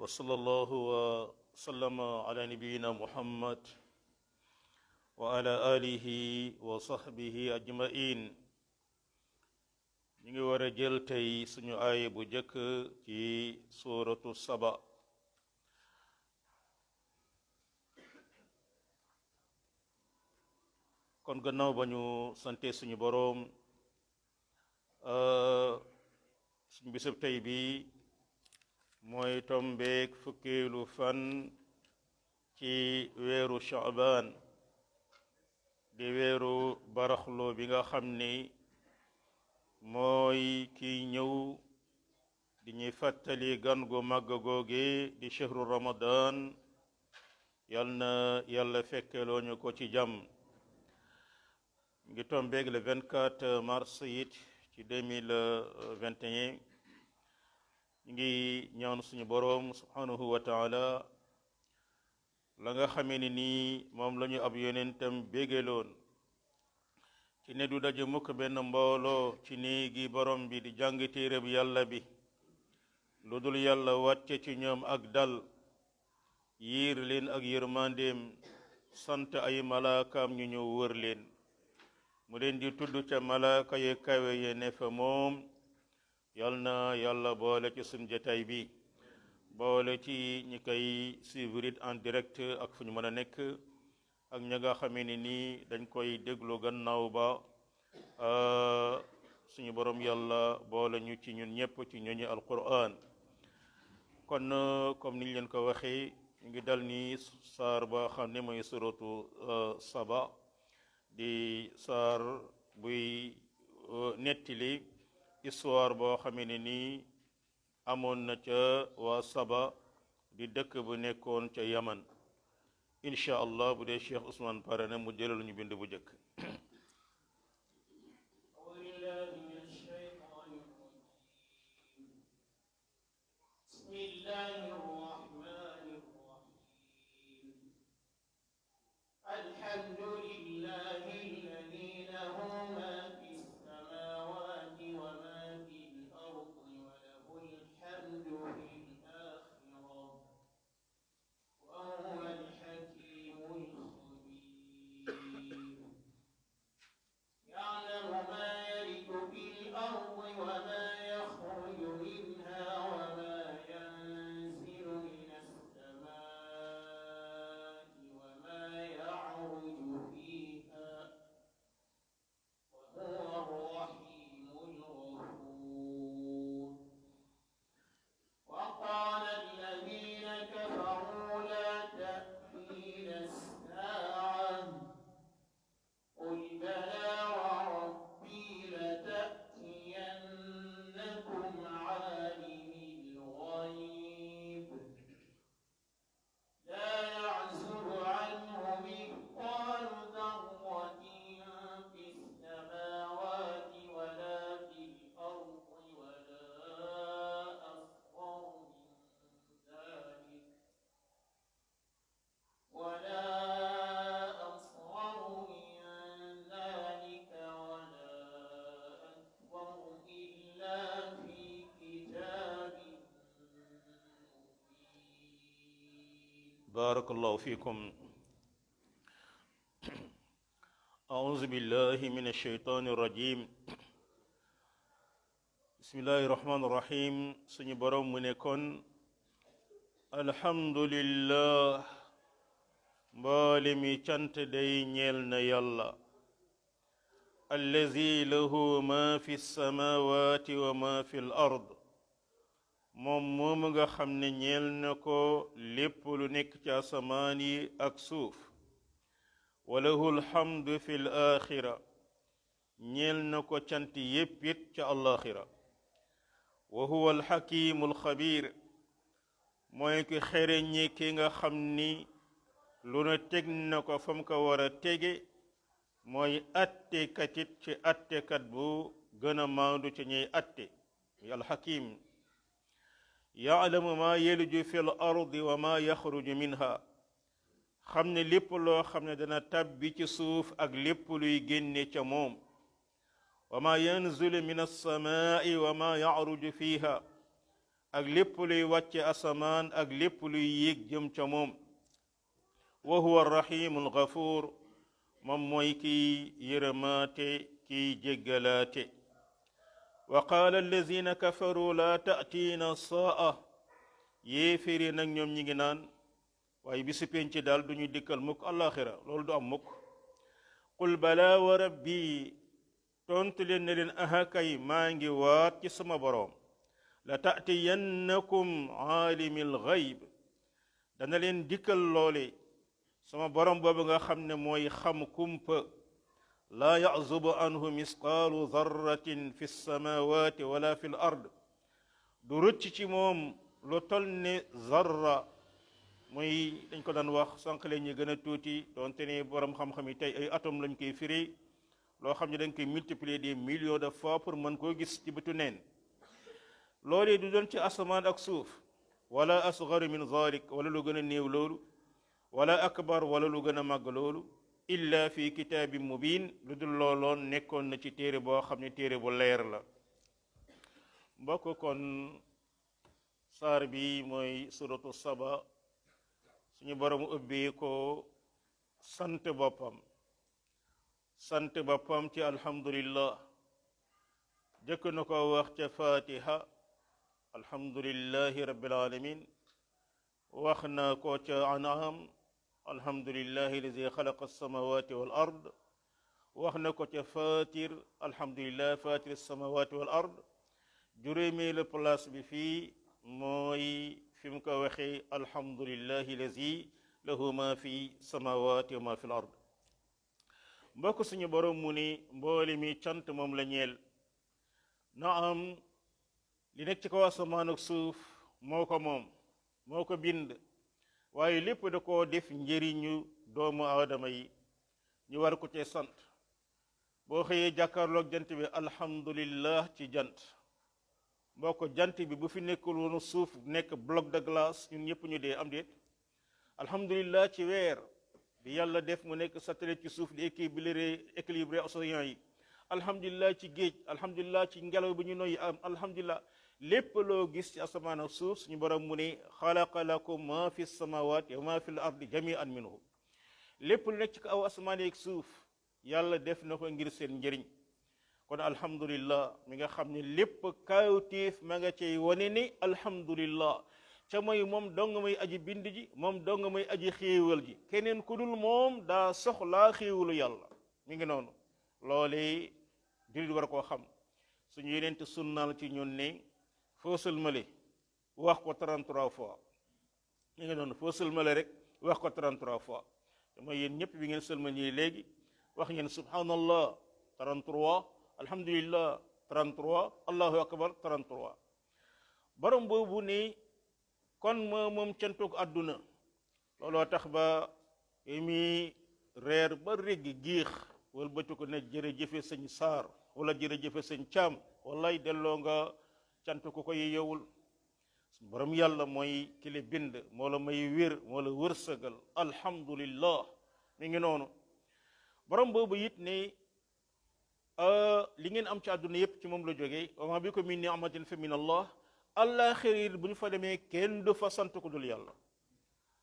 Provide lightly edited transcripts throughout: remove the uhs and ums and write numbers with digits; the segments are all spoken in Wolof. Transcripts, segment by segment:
وصلى الله وسلم على نبينا محمد وعلى آله وصحبه أجمعين ñu ngi war a jël tey suñu aaya bu jëkk ci suuratu saba kon gannaaw ba ñu sante suñu boroom suñu bisub tey bi mooy tombeek fukkeelu fan ci weeru Sha'ban di weeru baraxlu bi nga xam ni mooy kiy ñëw di ñuy fàttali gan gu màgg googe di shahru ramadan yal na yàlla fekkeloo ñu ko ci jàmm ngi tombeeg le 24 mars it ci 2021 ngi ñaan suñu boroom subhanahu wa taala la nga xamee ni nii moom la ñu ab yonentam béggeloon ci ne du daje mukk benn mbooloo ci néegi borom bi di jàng téereb yàlla bi lu dul yàlla wàcce ci ñoom ak dal yiir leen ak yërmandeem sant ay malaakaam ñu ñëw wër leen mu leen di tudd ca malaaka ye kawe ye ne fa moom yal na yàlla boole ci suñu jotaay bi boole ci ñi koy suivre en direct ak fu ñu mën a nekk ak ña nga xamee ni nii dañ koy déglu gannaaw ba suñu borom yàlla boole ñu ci ñun ñëpp ci ñooñu alquran kon comme niñ leen ko waxee ñu ngi dal ni saar ba xam ne mooy suratu saba di saar buy nettali histoire boo xamee ne nii amoon na ca waa saba di dëkk bu nekkoon ca yaman incha allah bu dee Cheikh Ousmane pare na mu jëlal ñu bind bu jëkk barakallahu fikum a'udhu billahi minash shaitanir rajim bismillahir rahmanir rahim suñu borom mu ne kon alhamdulillah mboole mi cant day ñeel na yàlla allazi lahu ma fi samawati wa ma fi l ard moom moomu nga xam ne ñeel na ko lépp lu nekk ci asamaan yi ak suuf wa lahu alhamdu fi l axira ñeel na ko cant yépp it ca alaxira wa huwa alxakimu alxabir mooy ki xereñi ki nga xam ni lu na teg na ko fa mu ko war a tege mooy attekat it ci attekat bu gën a maandu ci ñuy atte muy alxakim yaalamu ma yeliju fi l ardi wa ma yaxruju minha xam ne lépp loo xam ne dana tabbi ci suuf ak lépp luy génne ca moom wa ma yanzulu min alsamaai wa ma yaruju fiha ak lépp luy wàcce asamaan ak lépp luy yéeg jëm ca moom wa huwa arrahimu algafuur moom mooy kiy yërëmaate kiy jéggalaate wa qaala allazina kafaru la taatiina saa yéeféri nag ñoom ñi ngi naan waaye bisu penc daal duñu dikkal mukk alaxira loolu du am mukk qul bala wa rabbi tontu leen ne leen aha kay maa ngi waat ci sama boroom la taatiyannakum aalimil gayb dana leen dikkal loole sama boroom boobu nga xam ne mooy xam kumpa laa yazubu anhu misqaalu darratin fi lsamawati wala fi l ard du rëcc ci moom lu tol ne zarra mooy dañ ko daan wax sànq leen ñi gën a tuuti doonte ne boroom xam-xam yi tey ay atome lañ koy firi loo xam ne dañ koy multiplier des millions de fois pour mën koo gis ci bëtu neen loolee du doon ci asamaan ak suuf wala asgaru min zalik wala lu gën a néew loolu wala akbar wala lu gën a màgg loolu illa fi kitaabin mubin lu dul looloon nekkoon na ci téere boo xam ne téere bu leer la mbokk kon saar bi mooy suratu saba suñu borom ubbee ko sant boppam ci alhamdulillah jëkk na ko wax ca fatiha alhamdulillahi rabbil alamin wax na ko ca an'am alhamdulillahi alladi xalaqa alsamawati wal ard wax na ko ca fatir alhamdulillah fatir alsamawati wal ard juróomeelu place bi fii mooy fi mu ko waxee alhamdulillahi alladi lahu ma fi samawati wa ma fi l ard mbokk suñu borom mu ni mboole mi cant moom la ñeel naam li nekk ci kaw asamaan ak suuf moo ko moom moo ko bind waaye lépp da koo def njëriñu doomu aadama yi ñu war ko cee sant boo xëyee jàkkaarloog jant bi alhamdulillah ci jant mbokk jant bi bu fi nekkul woon suuf nekk bloc de glace ñun ñëpp ñu dee am déet alhamdulillah ci weer bi yàlla def mu nekk satellite ci suuf di équilibré océan yi alhamdulillah ci géej alhamdulillah ci ngelaw bi ñu noyyi am alhamdulillah lépp loo gis ci asamaan ak suuf suñu borom mu ne xalaqa lakum ma fi samawati wa ma fi l ardi jamian minhu lépp lu nekk ci kaw asamaan ak suuf yàlla def na ko ngir seen njëriñ kon alhamdulillah mi nga xam ne lépp kawtéef ma nga cay wane ni alhamdulillah ca mooy moom dong may aji bind ji moom dong may aji xéewal ji keneen ku dul moom daa soxlaa xéewalu yàlla mi ngi noonu loole jullit war koo xam suñu yeneen te sunnaal ci ñun ne foo sëlmale wax ko 33 fois mi ngi noonu foo sëlmale rek wax ko 33 fois te mooy yéen ñëpp bi ngeen sëlmal ñi léegi wax ngeen subhanallah 33 alhamdulillah 33 allahu akbar 33 borom boobu ni kon moom cantuk àdduna looloo tax ba mi reer ba réggi giix wala bëtu ko ne jërëjëfe sëñ Saar wala jërëjëfe sëñ Caam wallaay delloo nga cant ko ko yeyewul borom yàlla mooy ki la bind moo la may wér moo la wërsëgal alhamdulillah mi ngi noonu borom boobu it ne li ngeen am ci àdduna yépp ci moom la jógee wa ma bikum min ni'matin fa min allah àllaaxira bu ñu fa demee kenn du fa sant ko dul yàlla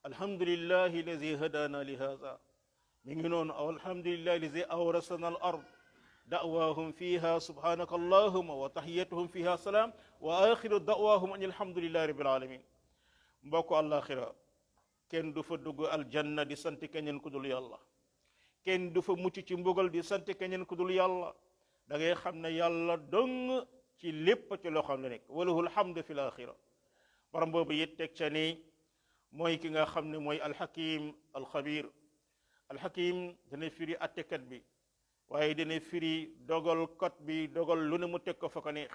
alhamdulillahi alladi hadana li hada mi ngi noonu alhamdulillahi alladi awrasana al ard da'waahum fiha subhanaka allahuma wa tahiyatuhum fiha salaam wa axiru da'waahum an alhamdulillahi rabbil alamin mbokk àllaaxira kenn du fa dugg aljanna di sant keneen ku dul yàlla kenn du fa mucc ci mbugal di sant keneen ku dul yàlla da ngay xam ne yàlla dong ci lépp ci loo xam ne nekk walahu alhamdu fi l axira borom boobu it teg ca ni mooy ki nga xam ne mooy alxakim alxabir alxakim dana firi attekat bi waaye dana firi dogal kot bi dogal lu ne mu teg ko fa ko neex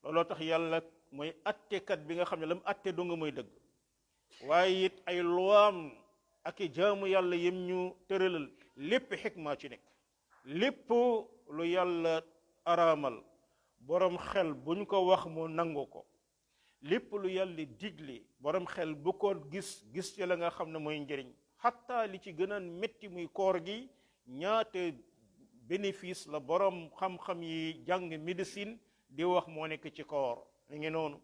looloo tax yàlla mooy attekat bi nga xam ne la mu atte dong mooy dëgg waaye it ay luwaam ak i jaamu yàlla yem ñu tëralal lépp xikma ci nekk lépp lu yàlla araamal borom xel buñ ko wax mu nangu ko lépp lu yàlla digle borom xel bu ko gis ci la nga xam ne mooy njëriñ xatta li ci gën a métti muy koor gi ñaate bénéfice la borom xam-xam yi jàng médecine di wax moo nekk ci koor mi ngi noonu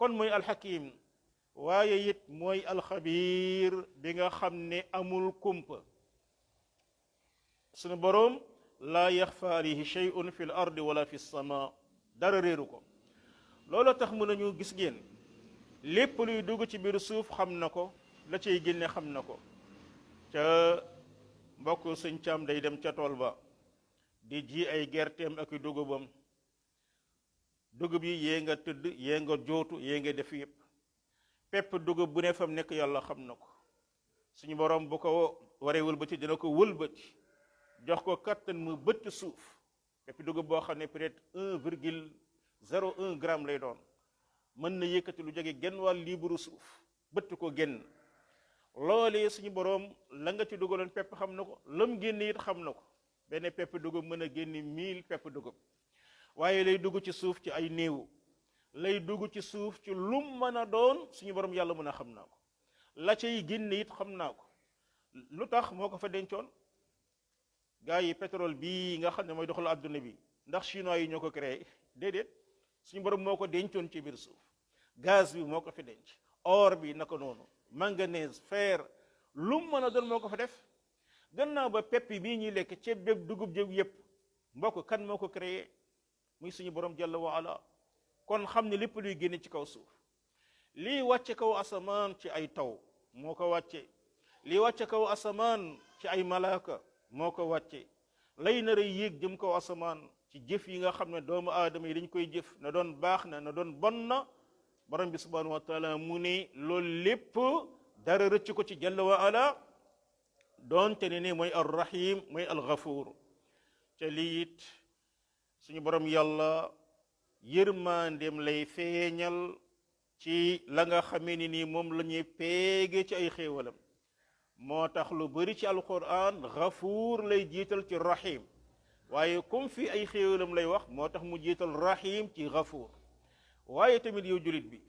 kon mooy alxakim waaye it mooy alxabiir bi nga xam ne amul kumpa sunu boroom laa yaxfa alayhi shay'un fi l ardi wala fi sama dara réeru ko loolu tax mën nañu gis ngeen lépp luy dugg ci biir suuf xam na ko la cay génne xam na ko ca mbokk sëñ Caam day dem ca tool ba di ji ay gerteem ak dugubam dugub yi yee nga tëdd yee nga jootu yee nga def yëpp pepp dugub bu ne fam nekk yàlla xam na ko suñu borom bu ko waree wëlbati dina ko wëlbati jox ko kattan mu bëtt suuf pepp dugub boo xam ne peut-être 1,01 gramme lay doon mën na yëkkati lu jóge genn wàll liibaru suuf bëtt ko génn loolee suñu borom la nga ci dugaloon pepp xam na ko lam génn it xam na ko benn pepp dugub mën a génn 1000 pepp dugub waaye lay dugg ci suuf ci ay néew lay dugg ci suuf ci lum mën a doon suñu borom yàlla mën a xam naa ko la cay génn it xam naa ko lu tax moo ko fa dencoon gars yi pétrole bii nga xam ne mooy doxal adduna bi ndax chinois yi ñoo ko créé déedéet suñu borom moo ko dencoon ci biir suuf gaz bi moo ko fi denc or bi naka noonu manganèse fer lum mën a doon moo ko fa def gannaaw ba pepp bii ñuy lekk ceeb beeg dugub jéeg yépp mbokk kan moo ko créé muy suñu borom jalla wa ala kon xam ne lépp luy génne ci kaw suuf lii wàcce kaw asamaan ci ay taw moo ko wàcce lii wàcce kaw asamaan ci ay malaaka moo ko wàcce lay nar a yéeg jëm kaw asamaan ci jëf yi nga xam ne doomu aadama yi dañ koy jëf na doon baax na doon bon na borom bi subhanahu wa taala mu ne loolu lépp dara rëcc ko ci jalla wa ala doonte ne mooy arrahim mooy algafuur te lii it suñu borom yàlla yërmandeem lay feeñal ci la nga xamee ni nii moom la ñuy peege ci ay xéewalam moo tax lu bari ci alquran gafuur lay jiital ci rahim waaye comme fii ay xéewalam lay wax moo tax mu jiital rahim ci gafuur waaye tamit yow julit bi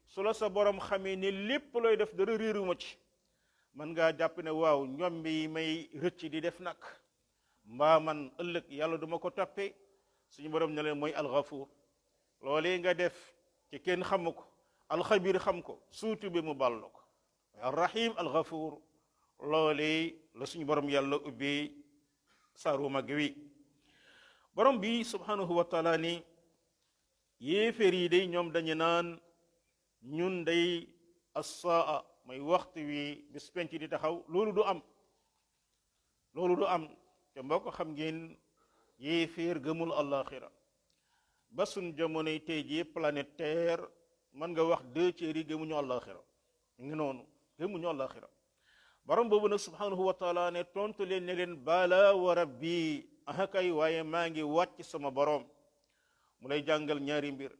su la sa borom xamee ne lépp looy def dara réeruma ci man ngaa jàpp ne waaw ñoom bi may rëcc di def nag mbaa man ëllëg yàlla duma ko toppee suñu borom ne leen mooy alxafuur loolee nga def ci kenn xamu ko alxabir xam ko suutu bi mu bàll ko arrahim alxafuur loolee la suñu borom yàlla ubbee saaru mag wi borom bi subhanahu wa taala ni yéeféer yi day ñoom dañu naan ñun day assaa mooy waxtu wi bis penc di taxaw loolu du am te mboo ko xam ngeen yéeféer gëmul àllaaxira ba suñ jamonoy tey jii planète terre mën nga wax 2 tiers yi gëmuñu àllaaxira ngi noonu gëmuñu àllaaxira borom boobu nag subhanahu wa taala ne tontu leen ne leen bala wa rabbi ahakay waaye maa ngi wàcc sama borom mu lay jàngal ñaari mbir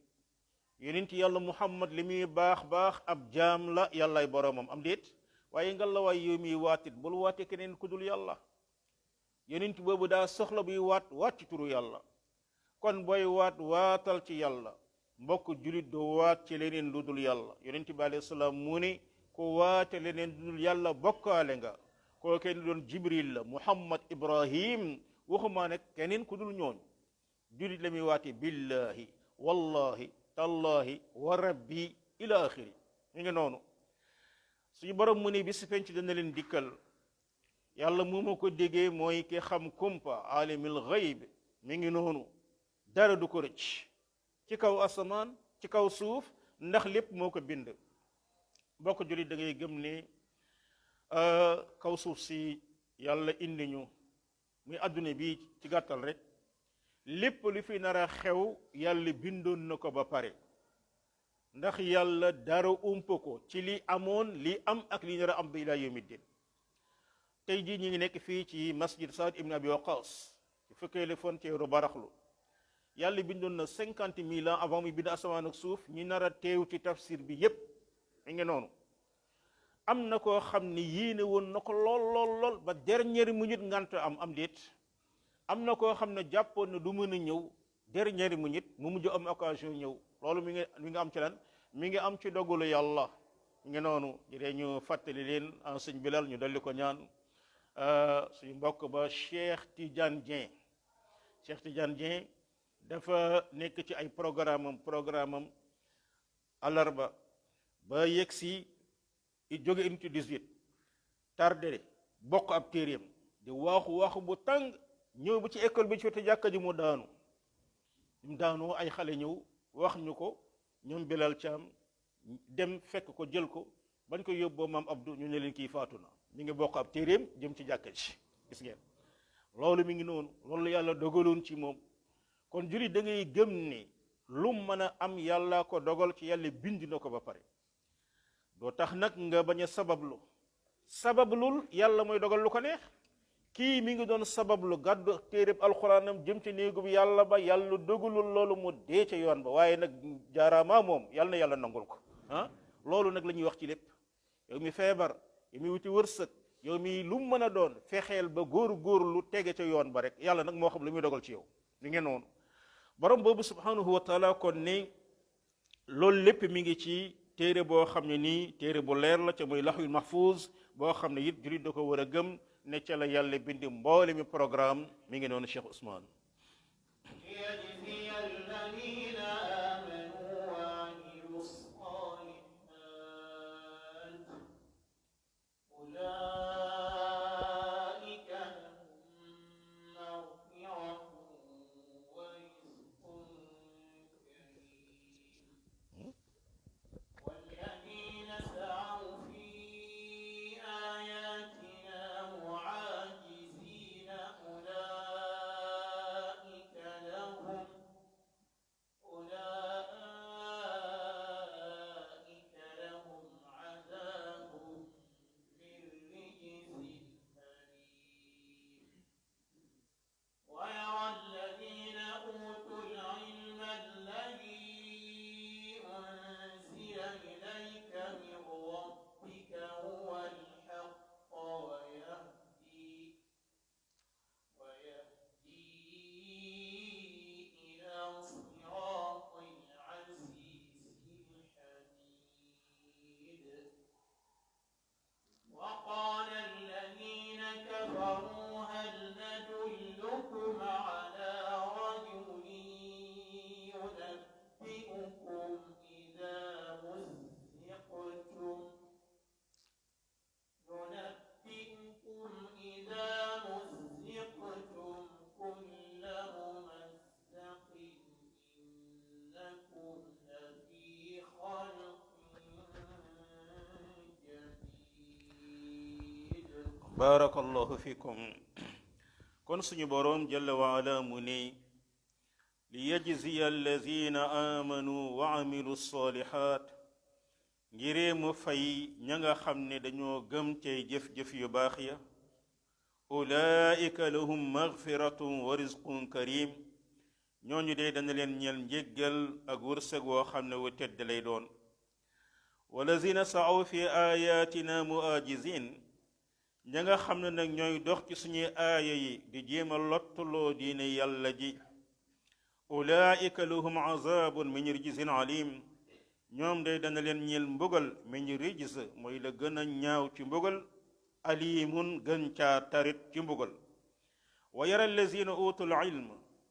yonent yàlla muhammad li muy baax baax ab jaam la yàllaay boromam am déet waaye nga la waay yow miy waatit bul waate keneen ku dul yàlla yonent boobu daa soxla buy waat ci turu yàlla kon booy waatal ci yàlla mbokk julit doo waat ci leneen lu dul yàlla yonent bi alayhi salaam mu ne ku waate leneen lu dul yàlla bokkaale nga koo kenn doon jibril la muhammad ibrahim waxumaa ne keneen ku dul ñooñ julit la muy waate billahi wallahi tallahi wa rabbi ila axiri ñu ngi noonu suñu borom mu ne bis penc dana leen dikkal yàlla mu ma ko déggee mooy ki xam kumpa alimul xayb mi ngi noonu dara du ko rëcc ci kaw asamaan ci kaw suuf ndax lépp moo ko bind bokk jullit da ngay gëm ne kaw suuf si yàlla indi ñu muy adduna bi ci gàttal rek lépp lu fi nar a xew yàlla bindoon na ko ba pare ndax yàlla dara umpa ko ci li amoon li am ak li nar a am ba ilaa yawmi din tey jii ñi ngi nekk fii ci masjid Saad ibn Abi Waqas ci fukkeelu fan ci weeru baraxlu yàlla bindoon na 50 000 ans avant muy bind asamaan ak suuf ñi nar a teew ci tafsir bi yépp mi ngi noonu am na koo xam ni yéene woon na ko lool ba dernière minute ngant am déet am na koo xam ne jàppoon na du mën a ñëw dernière minute mu mujj am occasion ñëw loolu mi ngi am ci lan mi ngi am ci dogalu yàlla mi ngi noonu jëree ñu fàttali leen en sëñ Bilal ñu dolli ko ñaan suñu mbokk ba Cheikh Tidiane Dieng dafa nekk ci ay programme am àllarba ba yegg si jóge unité 18 tardé bokk ab téeréem di waaxu bu tàng ñëw ba ci école bi ci wetu jàkka ji mu daanu mu daanoo ay xale ñëw wax ñu ko ñoom Bilal Caam dem fekk ko jël ko bañ ko yóbboo maam Abdou ñu ne leen kii faatu na mi ngi bokk ab téeréem jëm ci jàkka ji gis ngeen loolu mi ngi noonu loolu yàlla dogaloon ci moom kon jullit da ngay gëm ni lu mën a am yàlla ko dogal ci yàlla bind na ko ba pare doo tax nag nga bañ a sabablul yàlla mooy dogal lu ko neex kii mi ngi doon sabablu gàddu téeréb alxuraanam jëm ci néegu bi yàlla ba yàlla dogalul loolu mu dee ca yoon ba waaye nag jaaraamaa moom yàlla na yàlla nangul ko loolu nag la ñuy wax ci lépp yow mi feebar yow mi wuti wërsëg yow mi lu mën a doon fexeel ba góor lu tege ca yoon ba rek yàlla nag moo xam lu muy dogal ci yow li ngeen noonu borom boobu subhanahu wa taala kon ni loolu lépp mi ngi ci téere boo xam ne nii téere bu leer la ca muy laxul mahfuz boo xam ne it jullit da ko war a gëm ne ca la yàlla bindi mboole mi programme mi ngi noonu Cheikh Ousmane barakallahu fikum kon suñu boroom jalla wa ala mu ne li yajziya allazina amanu wa amilu salihat ngiree mu fay ña nga xam ne dañoo gëm cay jëf-jëf yu baax ya ulaika lahum maghfiratun wa rizqun karim ñooñu de dana leen ñeel njéggal ak wërsëg woo xam ne wu tedd lay doon walazina sa'aw fi ayatina mu'ajizin ña nga xam ne nag ñooy dox ci suñuy aaya yi di jéem a lottuloo diine yàlla ji ulaika lahum azabun min rijzin alim ñoom day dana leen ñeel mbugal min rijz mooy la gën a ñaaw ci mbugal alimun gën caa tarit ci mbugal wa yara allazina utul ilm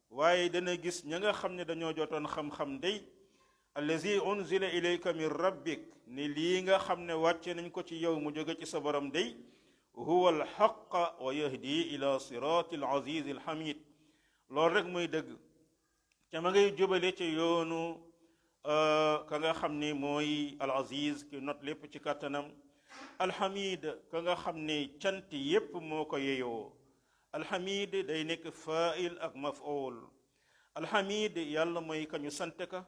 waaye dana gis ña nga xam ne dañoo jotoon xam-xam day allazi unzila ilayka min rabbik ni lii nga xam ne wàcce nañ ko ci yow mu jóge ci sa borom day huwa alxaq wa yahdi ila sirati alaziz alhamid loolu rek mooy dëgg ca ma ngay jubale ci yoonu ka nga xam ne mooy alaziz ki not lépp ci kàttanam alhamid ka nga xam ne cant yépp moo ko yeyoo alhamid day nekk fa'il ak maf'ul alhamid yàlla mooy ka ñu sant ka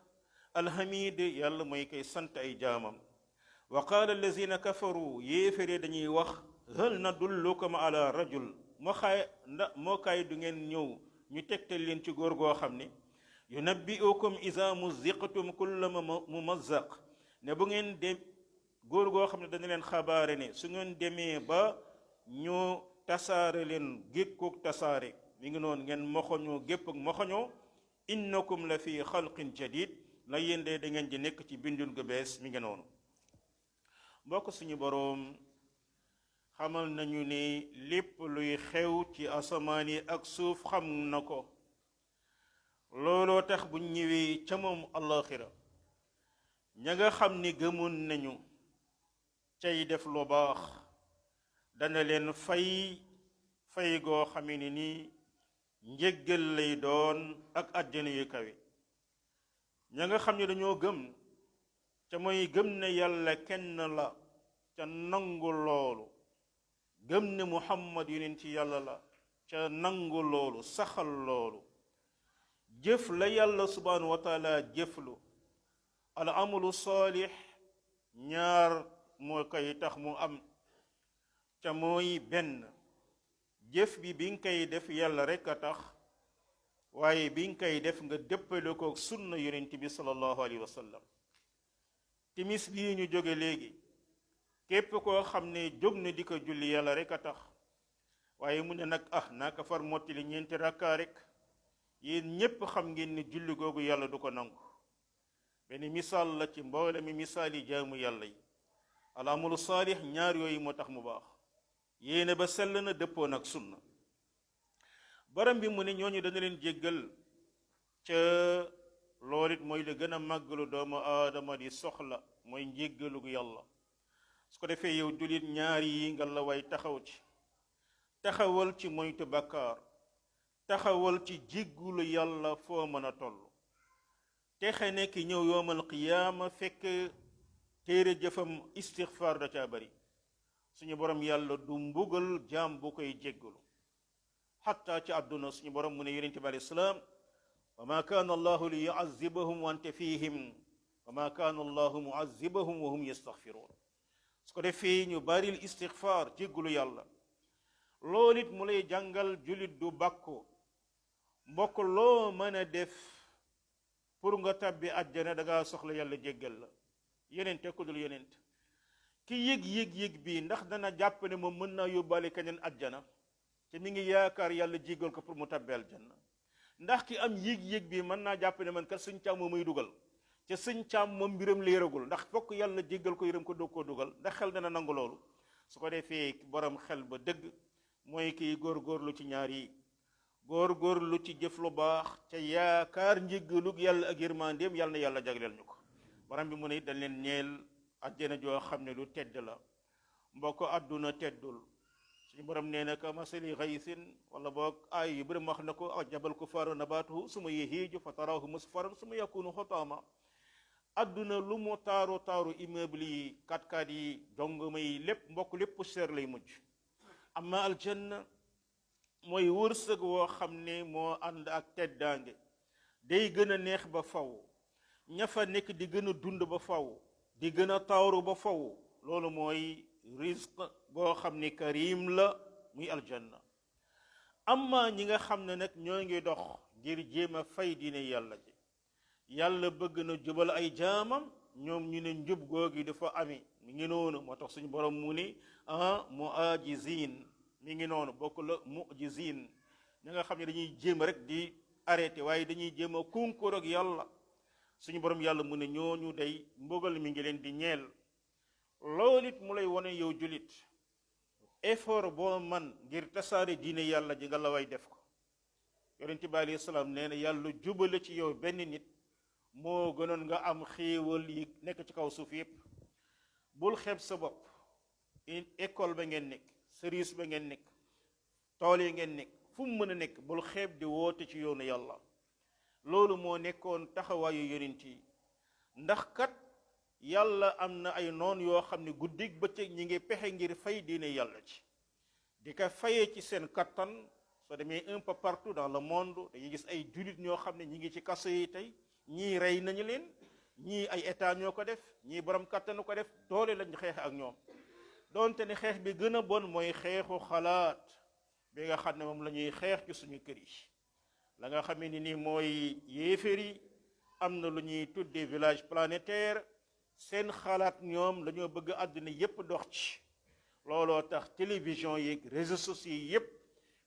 alhamid yàlla mooy kay sant ay jaamam wa qaala allazina kafaru yéefére dañuy wax hal nadullukum ala rajul moo kaay du ngeen ñëw ñu tegtal leen ci góor goo xam ne yunabbi'ukum iza muzziqtum kulla mumazzaq ne bu ngeen dem góor goo xam ne dana leen xabaare ne su ngeen demee ba ñu tasaare leen gékkoog tasaare mi ngi noonu ngeen moxoñoo gépp ak moxoñoo innakum la fi xalqin jadid la yéen de da ngeen di nekk ci bindun gu bees mi ngi noonu mbokk suñu boroom xamal nañu ne lépp luy xew ci asamaan yi ak suuf xam na ko looloo tax bu ñëwee ca moom allaxira ña nga xam ni gëmoon nañu cay def lu baax dana leen fay goo xame ni nii njéggal lay doon ak àjjana yu kawe. ña nga xam ne dañoo gëm ca mooy gëm ne yàlla kenn la ca nangu loolu, gëm ne muhammad yonent yàlla la ca nangu loolu, saxal loolu, jëf la yàlla subhanahu wa taala jëflu. al amalu saalix ñaar moo koy tax mu am, ca mooy benn jëf bi nga koy def yàlla rek a tax, waaye bi nga koy def nga dëppale ko sunna yonent bi sallallahu alayhi wa sallam. timis lii ñu jóge léegi képp koo xam ne jóg na di ko julli yàlla rek a tax, waaye mu ne nag naa ko far mottali ñeenti rakkaa rek, yéen ñépp xam ngeen ni julli googu yàlla du ko nangu. benn misaal la ci mboole mi misaal yi jaamu yàlla yi. al amalu saalix ñaar yooyu moo tax mu baax, yéene ba sell na dëppoon ak sunna. borom bi mu ne ñooñu dana leen jéggal, ca loolu it mooy lu gën a màggalu doomu aadama di soxla, mooy njéggalu yàlla. su ko defee yow jullit ñaar yi nga la way taxaw ci, taxawal ci moytu bakkaar, taxawal ci jéggulu yàlla foo mën a toll. texe nekk ñëw yoomal qiyaama fekk téere jëfam istixfaar da caa bari. suñu borom yàlla du mbugal jaam bu koy jéggalu. xatta ci àdduna suñu borom mu ne yonent bi alayhi salaam, wa ma kaana allahu li yuazibahum wa anta fihim wa ma kaana allahu muazibahum wa hum yastaxfiruun. su ko defee ñu baril istixfaar jéggalu yàlla. loolu it mu lay jàngal julit du bàkku. mbokk loo mën a def pour nga tabbi àjjana da ngaa soxla yàlla jéggal la. yeneen ku dul yeneen ki yëg bi ndax dana jàpp ne moom mën naa yóbbaale keneen àjjana te mi ngi yaakaar yàlla jéggal ko pour mu tabbi aljanna. ndax ki am yëg bi mën naa jàpp ne man kat sëñ Caam moo may dugal te sëñ Caam moom mbiram leeragul, ndax fokk yàlla jéggal ko yërëm ko doog koo dugal. ndax xel dana nangu loolu? su ko defee borom xel ba dëgg mooy kiy góorgóorlu ci ñaar yi, góorgóorlu ci jëf lu baax te yaakaar njéggalug yàlla ak yërmandeem, yàlla na yàlla jagleel ñu ko. borom bi mu ne dañ leen ñeel àjjana joo xam ne lu tedd la. mbokk àdduna teddul. suñu borom nee na ka masali xaysin, wala boog ay yu bëri wax na ko, ajabal kufaaru nabaatuhu suma yahiiju fa taraahu musfaran suma yakunu xotaama. àdduna lu mu taaru taaru immeuble yi, kat-kat yi, jongoma yi, lépp mbokk lépp poussière lay mujj. amma aljanna mooy wërsëg woo xam ne moo ànd ak teddaange, day gën a neex ba faw, ña fa nekk di gën a dund ba faw, di gën a taaru ba faw. loolu mooy risque boo xam ne karim la, muy aljanna. amma ñi nga xam ne nag ñoo ngi dox ngir jéem a fay diine yàlla ji, yàlla bëgg na jubal ay jaamam, ñoom ñu ne njub googi dafa ami. mi ngi noonu moo tax suñu borom mu ni mu'ajizin, mi ngi noonu bokk la mu'jizin, ñi nga xam ne dañuy jéem rek di arrêté, waaye dañuy jéem a concours ak yàlla. suñu borom yàlla mu ne ñooñu day mbugal mi ngi leen di ñeel. loolu it mu lay wone yow julit, effort boo man ngir tasaare diine yàlla ji nga la way def ko. yonent bi alayhi salaam nee na yàlla jubale ci yow benn nit moo gënoon nga am xéewal yi nekk ci kaw suuf yépp. bul xeeb sa bopp. école ba ngeen nekk, service ba ngeen nekk, tool yi ngeen nekk, fu mu mën a nekk, bul xeeb di woote ci yoonu yàlla. loolu moo nekkoon taxawaayu yonent yi. ndax kat yàlla am na ay noon yoo xam ne guddig bëccëg ñi ngi pexe ngir fay diine yàlla ci, di ko fayee ci seen kattan. soo demee un peu partout dans le monde dañuy gis ay jullit ñoo xam ne ñi ngi ci kaso yi tey, ñii rey nañu leen, ñii ay état ñoo ko def, ñii borom kattanu ko def, doole lañ xeex ak ñoom. doonte ne xeex bi gën a bon mooy xeexu xalaat bi nga xam ne moom la ñuy xeex ci suñu kër yi. la nga xam ne ni mooy yéeféer yi am na lu ñuy tuddee village planétaire. seen xalaat ñoom dañoo bëgg àdduna yépp dox ci. looloo tax télévision yi, réseaux sociaux yi yépp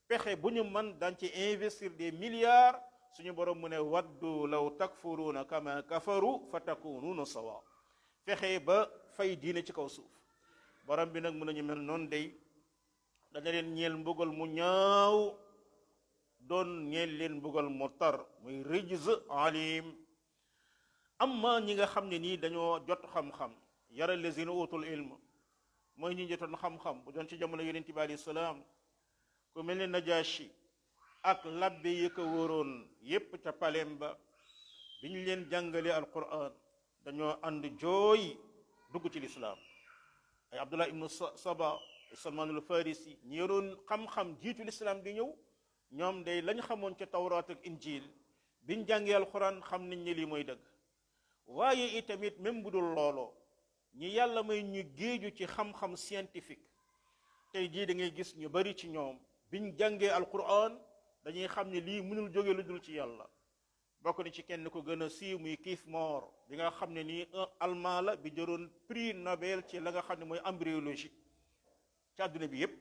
pexe bu ñu mën daan ci investir des milliards. suñu borom mu ne waddu law takfuruuna kama kafaru fa takunuuna sawa. fexe ba fay diine ci kaw suuf. borom bi nag mën nañu mel noonu day dana leen ñeel mbugal mu ñaaw, doon ñeel leen mbugal mu tar, muy rijz alim. amma ñi nga xam ne nii dañoo jot xam-xam yara lazina utul ilm mooy ñi jotoon xam-xam bu doon ci jamono yonent bi alayhi salaam ku mel ne Najashi ak labbe yi ko wóoroon yépp ca palem ba bi ñu leen jàngalee alquran dañoo ànd jooy dugg ci lislaam ay Abdullah ibnu Saba Salmaanul Farisi ñi yoroon xam-xam jiitu lislaam di ñëw ñoom day lañ xamoon ca tawraat ak injil biñ jàngee alquran xam nañ ne lii mooy dëgg waaye itamit même bu dul looloo ñi yàlla may ñu géeju ci xam-xam scientifique tey jii da ngay gis ñu bari ci ñoom biñ jàngee alquran dañuy xam ne lii mënul jóge lu dul ci yàlla bokk na ci kenn ko gën a siiw muy Keith Moore bi nga xam ne nii un allemand la bi jëroon prix Nobel ci la nga xam ne mooy embryologie ci àdduna bi yépp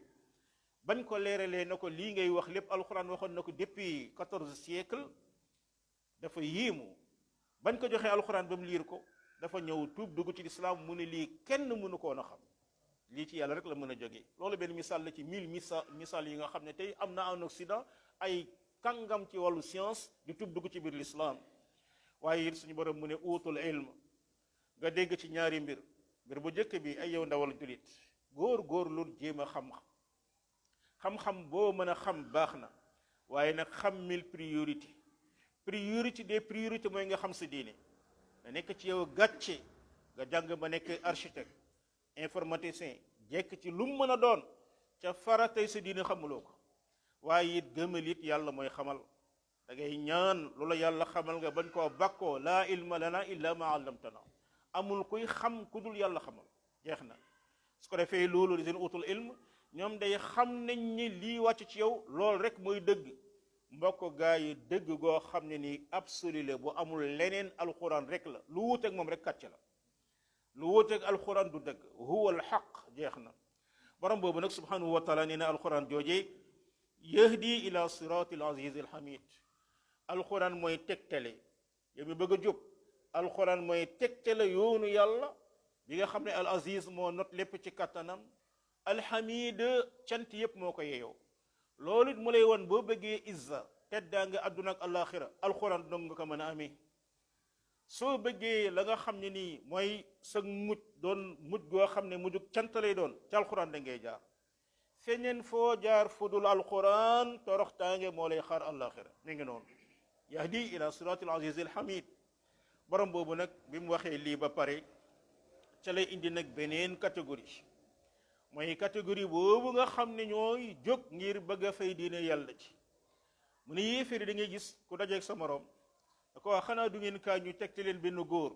bañ ko leeralee na ko lii ngay wax lépp alquran waxoon na ko depuis 14 siècle dafa yéemu bañ ko joxee alquran ba mu liir ko dafa ñëw tuub dugg ci lislaam mu ne lii kenn mënu koon a xam lii ci yàlla rek la mën a jógee loolu benn misaal la ci 1000 misaal yi nga xam ne tey am na en Occident ay kàngam ci wàllu science di tuub dugg ci biir lislaam waaye it suñu borom mu ne uutul ilm nga dégg ci ñaari mbir bu njëkk bi ay yow ndawal julit góor lu jéem a xam-xam boo mën a xam baax na waaye nag xam mille priorité des priorités mooy nga xam sa diine nga nekk ci yow gàcce nga jàng ba nekk architecte informaticien jekk ci lu mu mën a doon ca faratay sa diine xamuloo ko waaye it gëmal it yàlla mooy xamal da ngay ñaan loola yàlla xamal nga bañ koo bakkoo laa ilma lana illa ma allamtana amul kuy xam ku dul yàlla xamal jeex na su ko defee loolu di seen utul ilm ñoom day xam nañ ni lii wàcc ci yow loolu rek mooy dëgg mbokk gaa yi dëgg goo xam ne nii absolu la bu amul leneen alquran rek la lu wuuteeg moom rek kàcc la lu wuuteeg alquran du dëgg huwa alxaq jeex na borom boobu nag subhanahu wa taala nee na alquran joojee yahdi ila sirati alaziz alhamid alquran mooy tegtale yow mi bëgg a jub alquran mooy tegtale yoonu yàlla bi nga xam ne al aziz moo not lépp ci kattanam alhamid cant yépp moo ko yeyoo loolu it mu lay woon boo bëggee izza teddaa nga àdduna ak alaxira alquran dong nga ko mën a amee soo bëggee la nga xam ne nii mooy sa mujj doon mujj goo xam ne mujj cant lay doon ci alquran da ngay jaar feneen foo jaar fudul alquran toroxtaange moo lay xaar alaxira mi ngi noonu yahdi ila siratil aziz al hamid borom boobu nag bi mu waxee lii ba pare ca lay indi nag beneen catégorie mooy catégorie boobu nga xam ne ñooy jóg ngir bëgg a fay diine yàlla ci mu ne yéeféeri da ngay gis ku dajeeg sa morom da ko wax xanaa du ngeen kaa ñu tegte leen benn góor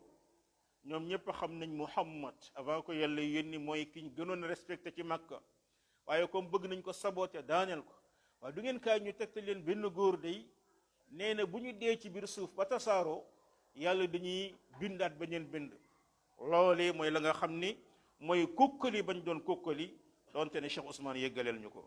ñoom ñëpp xam nañ Muhammad avant ko yàlla yónni mooy ki ñu gënoon a respecté ci Makka waaye comme bëgg nañ ko saboté daaneel ko waaye du ngeen kaa ñu tegte leen benn góor day nee na bu ñu dee ci biir suuf ba tasaaroo yàlla dañuy bindaat beneen bind loolee mooy la nga xam ni mooy kukkali bañ doon kukkali doonte ne Cheikh Ousmane yëggaleel ñu ko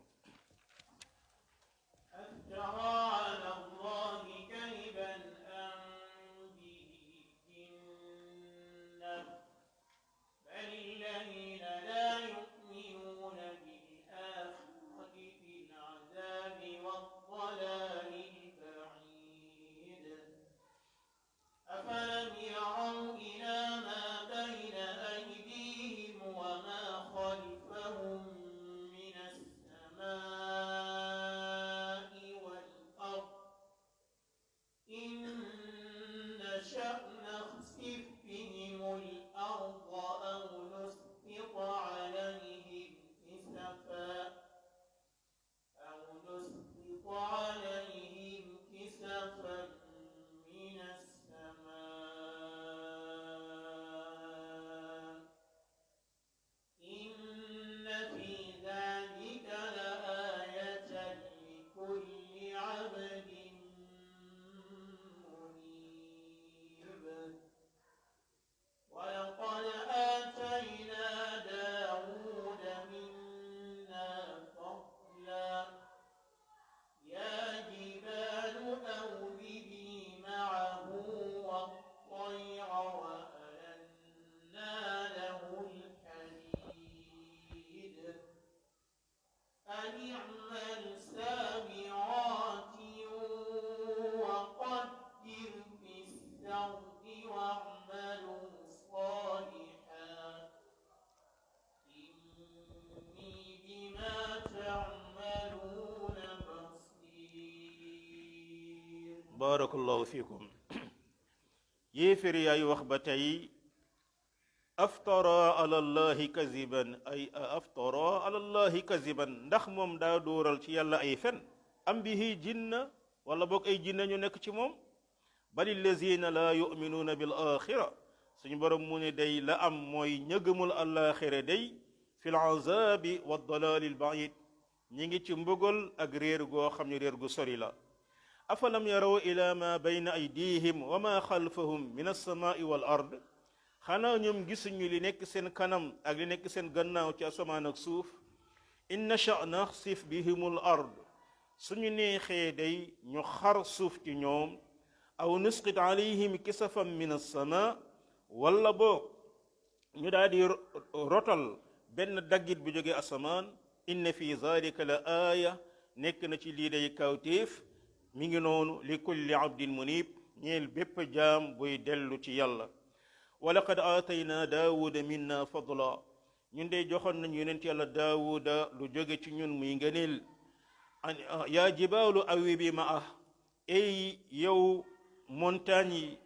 barakallahu fikum yéefér yaay wax ba tey aftara ala allahi kaziban ay aftara ala allahi kaziban ndax moom daa dóoral ci yàlla ay fen am bihi jinna wala boog ay jinna ñu nekk ci moom bali lazina la yuminuuna bil axira suñu borom mu ne day la am mooy ñëgëmul alaxira day fil azabi wa dalali al baid ñi ngi ci mbugal ak réer goo xam ne réer gu sori la afalam yaraw ila ma bayna aydihim wa ma xalfahum min alsamai wal ard xanaa ñoom gisuñu li nekk seen kanam ak li nekk seen gannaaw ci asamaan ak suuf in nasha naxsif bihimul ard suñu neexee day ñu xar suuf ci ñoom aw nusqit alayhim kisafan min alsama wala boo ñu daal di rotal benn daggit bu jógee asamaan inna fi zalika la aaya nekk na ci lii day kawtéef mi ngi noonu li kulli abdin munib ñeel bépp jaam buy dellu ci yàlla wa laqad aatayna daawuda minna fadla ñun de joxoon nañu yonent yàlla daawuda lu jóge ci ñun muy ngëneel yaa jibaalu awibi ma ah ay yow montagne yi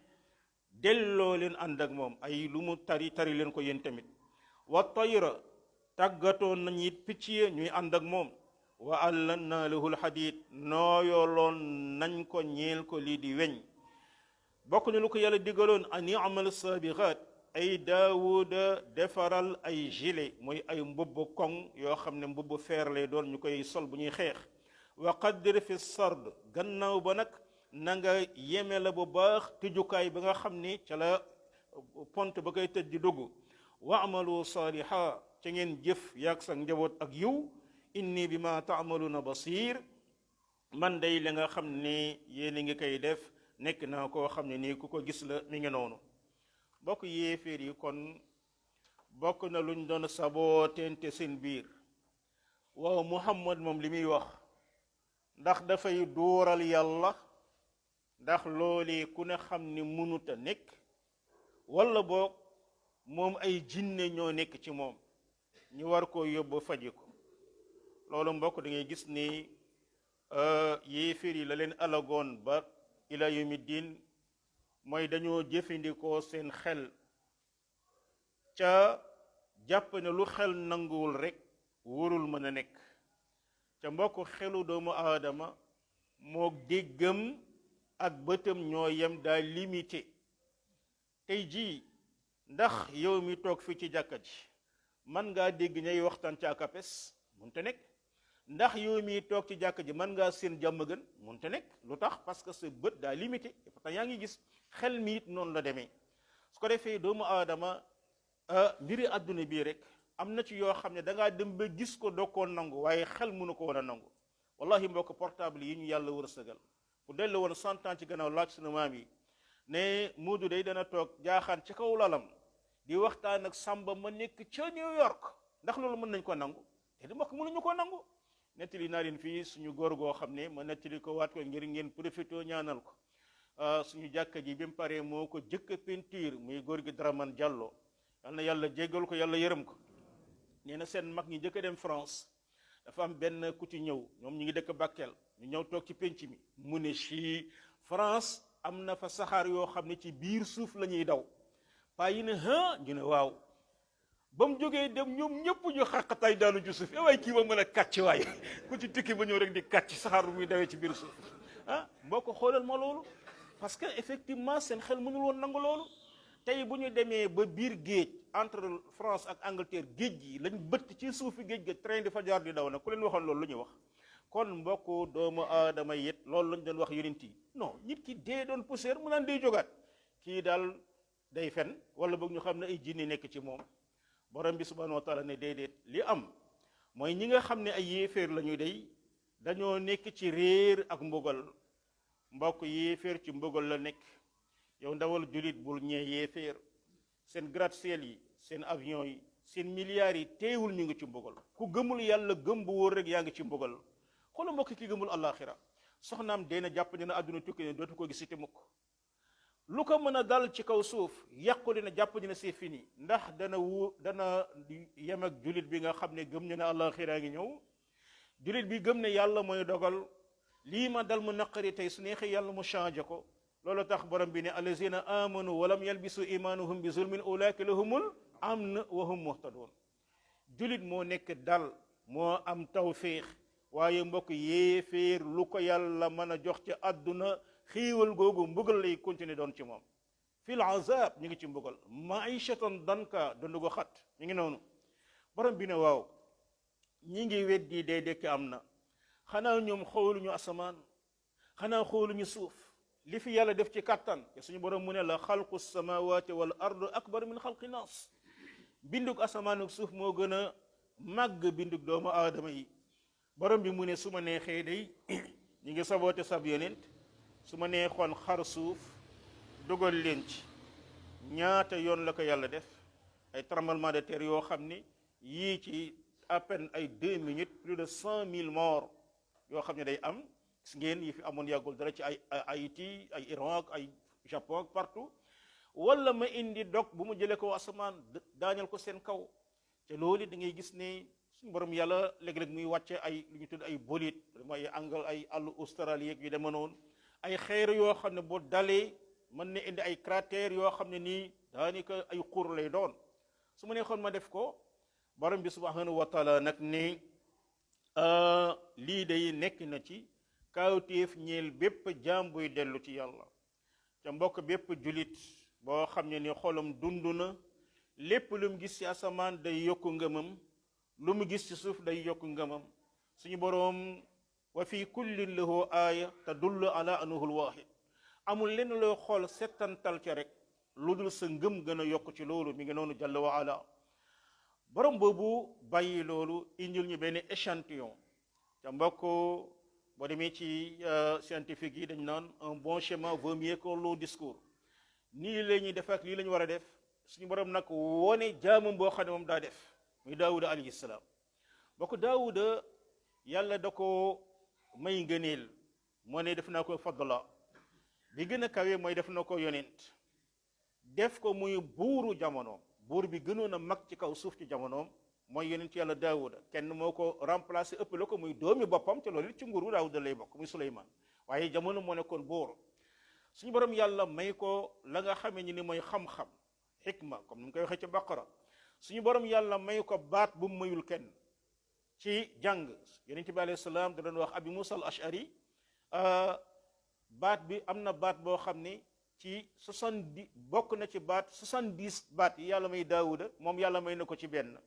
delloo leen ànd ak moom ay lu mu tari leen ko yéen tamit wa tayra tàggatoon nañu it picc yi ñuy ànd ak moom wa allanna lahu lxadid nooyoloon nañ ko ñeel ko lii di weñ bokk na lu ko yàlla digaloon an yamal saabixaat ay daawuda defaral ay gilet mooy ay mbubb koŋ yoo xam ne mbubb feer lay doon ñu koy sol bu ñuy xeex wa qaddir fi sard gannaaw ba nag na nga yeme la bu baax tëjukaay ba nga xam ni ca la pont ba koy tëj di dugg wa amalu saaliha ca ngeen jëf yaag sa njaboot ak yiw inni bi ma taamaluuna basir man day la nga xam ne yéen a ngi koy def nekk naa koo xam ne nii ku ko gis la mi ngi noonu bokk yéeféer yi kon bokk na luñ doon sabootente seen biir waaw Muhammad moom li muy wax ndax dafay dóoral yàlla ndax loolee ku ne xam ni mënuta nekk wala boog moom ay jinne ñoo nekk ci moom ñu war koo yóbbu faji ko loolu mbokk da ngay gis ni yéeféer yi la leen alagoon ba ila yawmi diin mooy dañoo jëfandikoo seen xel ca jàpp ne lu xel nanguwul rek wóorul mën a nekk ca mbokk xelu doomu aadama moo déggam ak bëtam ñoo yem daa limité tey jii ndax yow mi toog fii ci jàkka ji man ngaa dégg ñay waxtaan ca akapes munte nekk ndax yow mi toog ci jàkka ji man ngaa seen jàmm gën munte nekk lu tax parce que sa bët daa limité et pourtant yaa ngi gis xel mi it noonu la demee su ko defee doomu aadama mbiri àdduna bii rek am na ci yoo xam ne da ngaa dem ba gis ko doo koo nangu waaye xel mënu ko woon a nangu wallahi mbokk portable yi ñu yàlla wërsëgal ku dellu woon 100 ans ci gannaaw laaj sunu maam yi ne Moodu day dana toog jaaxaan ci kaw lalam di waxtaan ak Samba ma nekk ca New York ndax loolu mën nañ ko nangu te di mbokk mënuñu ko nangu nettali naa leen fii suñu góor goo xam ne ma nettali ko waat ko ngir ngeen profité ñaanal ko suñu jàkka ji bi mu paree moo ko jëkk a peinture muy góor gi Dramane Diallo yal na yàlla jéggal ko yàlla yërëm ko nee na seen mag ñi jëkk a dem France dafa am benn ku ci ñëw ñoom ñu ngi dëkk Bakel ñu ñëw toog ci penc mi mu ne ci France am na fa saxaar yoo xam ne ci biir suuf la ñuy daw paa yi ne ñu ne waaw ba mu jógee dem ñoom ñëpp ñu xaqataay daanu ci suuf waaye kii ma mën a kàcc waaye ku ci tukki ba ñëw rek di kàcc saxaar bu muy dawee ci biir suuf boo ko xoolal ma loolu parce que effectivement seen xel mënul woon nangu loolu tey bu ñu demee ba biir géej entre France ak Angleterre géej gi lañ bëtt ci suufi géej ga train di fa jaar di daw nag ku leen waxoon loolu lu ñuy wax kon mbokk doomu aadama yit loolu lañ doon wax yonent yi non nit ki dee doon poussière mu naan day jógaat kii daal day fen wala boog ñu xam ne ay jinni nekk ci moom borom bi subhanahu wa taala ne déedéet li am mooy ñi nga xam ne ay yéeféer la ñuy day dañoo nekk ci réer ak mbugal mbokk yéeféer ci mbugal la nekk yow ndawal julit bul ñee yéeféer seen gratte-ciel yi seen avion yi seen milliards yi teewul ñu ngi ci mbugal ku gëmul yàlla gëm bu wóor rek yaa ngi ci mbugal xoolal mbokk ki gëmul àllaaxira soxnaam deena jàpp ne na àdduna tukki ne dootu ko gisati mukk lu ko mën a dal ci kaw suuf yàqu dina jàpp ne c'est fini ndax dana yem ak julit bi nga xam ne gëm ne na àllaaxira ngi ñëw julit bi gëm ne yàlla mooy dogal lii ma dal mu naqari tey su neexee yàlla mu changé ko loolu tax borom bi ne allazina amanu walam yalbisu imanuhum bi zulmin ulaika lahumul amn wa hum muhtadun julit moo nekk dal moo am tawfiix waaye mbokk yéeféer lu ko yàlla mën a jox ci àdduna xiiwal googu mbugal lay continuer doon ci moom fil azab ñu ngi ci mbugal maishatan danka dund gu xat ñu ngi noonu borom bi ne waaw ñi ngi weddi dee dekk am na xanaa ñoom xooluñu asamaan xanaa xooluñu suuf li fi yàlla def ci kàttan te suñu borom mu ne la xalqu samawati wal ard akbar min xalqi naas bindug asamaan ak suuf moo gën a màgg bindug doomu aadama yi borom bi mu ne su ma neexee day ñi ngi saboote sab yonent su ma neexoon xar suuf dugal leen ci ñaata yoon la ko yàlla def ay tremblement de terre yoo xam ni yii ci à peine ay 2 minutes plus de 100 000 morts yoo xam ne day am gis ngeen yi fi amoon yàggul dara ci ay Haïti ay Iran ay Japon partout wala ma indi dog bu mu jëlee ko asamaan daañal ko seen kaw te loolu da ngay gis ne suñu borom yàlla léeg-léeg muy wàcce ay lu ñu tudd ay bolide mooy angal ay àllu Australie yu deme noonu ay xeer yoo xam ne boo dalee mën na indi ay cratères yoo xam ne nii daanaka ay xur lay doon su ma neexoon ma def ko borom bi subhanahu wa taala nag ni lii day nekk na ci kaawteef ñeel bépp jaam buy dellu ci yàlla ca mbokk bépp julit boo xam ne ni xolam dund na lépp lu mu gis ci asamaan day yokku ngëmam lu mu gis ci suuf day yokku ngëmam suñu boroom wa fi kullin lahu aaya tadullu ala annahu alwaahid amul lenn loo xool settantal ca rek lu dul sa ngëm gën a yokk ci loolu mi ngi noonu jalla wa ala borom boobu bàyyi loolu indil ñu benn échantillon ca mbokk boo demee ci scientifique yi dañ naan un bon schéma vaut mieux qu'un long discours nii la ñuy def ak lii la ñu war a def suñu borom nag wone jaamam boo xam ne moom daa def muy daawuda alayhi salaam bokk daawuda yàlla da ko may ngëneel moo ne def naa ko fadla bi gën a kawe mooy def na ko yonent def ko muy buuru jamonoom buur bi gënoon a mag ci kaw suuf ci jamonoom mooy yonent yàlla daawuda kenn moo ko remplacé ëpp la ko muy doomi boppam te loolu ci nguuru daawuda lay bokk muy suleymaan waaye jamono moo nekkoon buur suñu borom yàlla may ko la nga xamee ni mooy xam-xam xikma comme ni mu koy waxee ci baqara suñu borom yàlla may ko baat bu mu mayul kenn ci jàng yonent bi alayhi salaam da doon wax abi musa al ashari baat bi am na baat boo xam ne ci 70 bokk na ci baat 70 baat yi yàlla may daawuda moom yàlla may na ko ci benn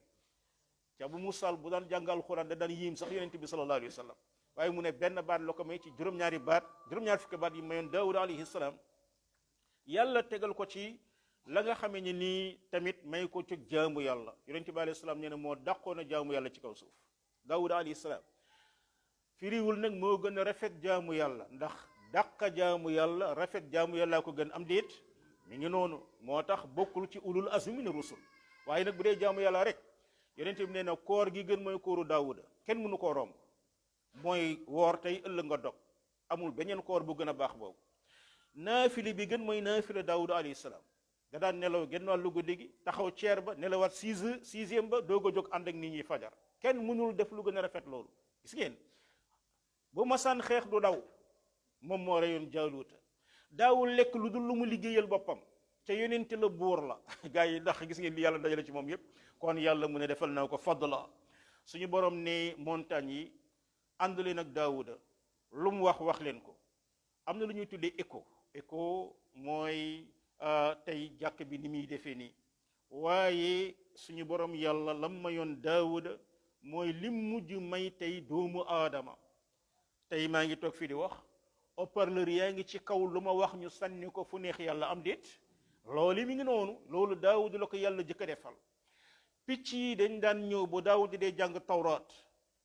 ci abu musa bu daan jàng alxuraan da daan yiim sax yonent bi sallallahu alayhi wa sallam waaye mu ne benn baat la ko may ci juróom-ñaari baat juróom-ñaari fukki baat yi mayoon daawuda alayhi salaam yàlla tegal ko ci la nga xamee ni nii tamit may ko ci jaamu yàlla yonent bi alayhi salaam nee na moo dàqoon a jaamu yàlla ci kaw suuf daawuda alayhi salaam firiwul nag moo gën a rafet jaamu yàlla ndax dàqa jaamu yàlla rafet jaamu yàlla ko gën am déet mi ngi noonu moo tax bokkul ci ulul azmi min rusul waaye nag bu dee jaamu yàlla rek yonent bi nee na koor gi gën mooy kooru daawuda kenn mënu koo romb mooy woor tey ëllëg nga dog amul beneen koor bu gën a baax boobu naafili bi gën mooy naafila daawuda alayhi salaam da daan nelaw genn wàllu guddi gi taxaw ceer ba nelawaat 6e ba doog a jóg ànd ak nit ñi fajar kenn mënul def lu gën a rafet loolu gis ngeen bu masaan xeex du daw moom moo reyoon jaaluuta daawul lekk lu dul lu mu liggéeyal boppam ca yonente la buur la gars yi ndax gis ngeen li yàlla dajale ci moom yépp kon yàlla mu ne defal na ko fadla suñu borom ne montagne yi ànd leen ak daawuda lu mu wax leen ko am na lu ñuy tuddee écho mooy tey jàkk bi ni muy defee nii waaye suñu borom yàlla lam mayoon daawuda mooy lim mujj may tey doomu aadama tey maa ngi toog fii di wax haut-parleur yaa ngi ci kaw lu ma wax ñu sànni ko fu neex yàlla am déet loolu mi ngi noonu loolu daawuda la ko yàlla jëkk a defal picc yi dañ daan ñëw bu daawuda dee jàng tawraat